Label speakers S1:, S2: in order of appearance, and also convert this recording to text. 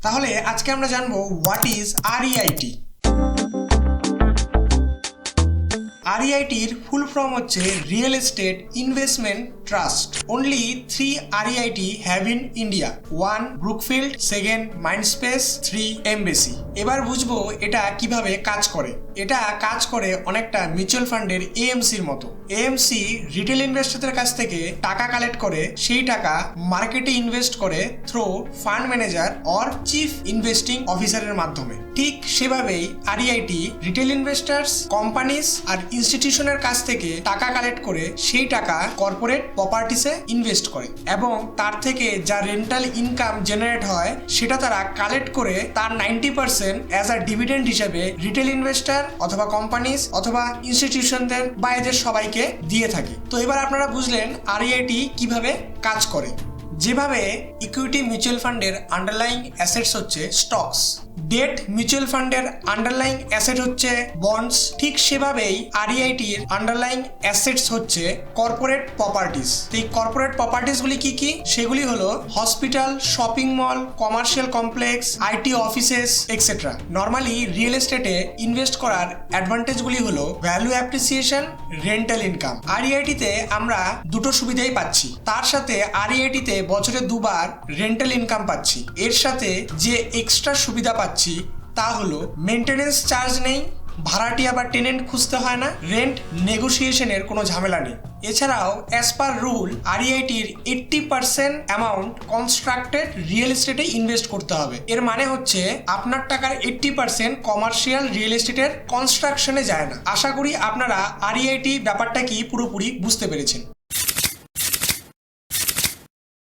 S1: তাহলে আজকে আমরা জানবো হোয়াট ইজ আরইআইটি। আরইআইটির ফুল ফর্ম হচ্ছে real estate investment trust. Only 3 REIT have in India. 1 Brookfield, 2 Mindspace, 3 Embassy. এবার বুঝবো এটা কিভাবে কাজ করে। এটা কাজ করে অনেকটা মিউচুয়াল ফান্ডের এএমসির মতো। এএমসি রিটেল ইনভেস্টরদের কাছ থেকে টাকা কালেক্ট করে সেই টাকা মার্কেটে ইনভেস্ট করে through fund manager or chief investing অফিসারের মাধ্যমে। ঠিক সেভাবেই আরইআইটি রিটেল ইনভেস্টার্স, কোম্পানিজ আর ইনস্টিটিউশনের কাছ থেকে টাকা কালেক্ট করে সেই টাকা কর্পোরেট প্রপার্টিসে ইনভেস্ট করে এবং তার থেকে যা রেন্টাল ইনকাম জেনারেট হয় সেটা তারা কালেক্ট করে তার 90% অ্যাজ আ ডিভিডেন্ড হিসেবে রিটেল ইনভেস্টার অথবা কোম্পানিজ অথবা ইনস্টিটিউশনদের বা এদের সবাইকে দিয়ে থাকে। তো এবার আপনারা বুঝলেন আরইআইটি কিভাবে কাজ করে। যেভাবে ইকুইটি মিউচুয়াল ফান্ডের আন্ডারলাইং অ্যাসেটস হচ্ছে স্টকস, ডেট মিউচুয়াল ফান্ডের আন্ডারলাইং অ্যাসেট হচ্ছে বন্ডস, ঠিক সেভাবেই আরইআইটির আন্ডারলাইং অ্যাসেটস হচ্ছে কর্পোরেট প্রপার্টিস। এই কর্পোরেট প্রপার্টিস গুলি কি কি? সেগুলি হলো hospital, shopping mall, commercial complex, IT offices et cetera. Normally real এস্টেটে ইনভেস্ট করার অ্যাডভান্টেজগুলি হলো ভ্যালু অ্যাপ্রিসিয়েশন, রেন্টাল ইনকাম। আরইআইটিতে আমরা দুটো সুবিধাই পাচ্ছি। তার সাথে আরইআইটিতে বছরে 2 বার রেন্টাল ইনকাম পাচ্ছি। এর সাথে যে এক্সট্রা সুবিধা পাচ্ছি তা হলো মেনটেনেন্স চার্জ নেই, ভাড়াটিয়া বা টেনেন্ট খুঁজতে হয় না, রেন্ট নেগোসিয়েশনের কোনো ঝামেলা নেই। এছাড়াও অ্যাজ পার রুল আরইআইটির 80% অ্যামাউন্ট কনস্ট্রাক্টেড রিয়েল এস্টেটে ইনভেস্ট করতে হবে। এর মানে হচ্ছে আপনার টাকার 80% কমার্শিয়াল রিয়েল এস্টেটের কনস্ট্রাকশনে যায় না। আশা করি আপনারা আরইআইটি ব্যাপারটা কি পুরোপুরি বুঝতে পেরেছেন।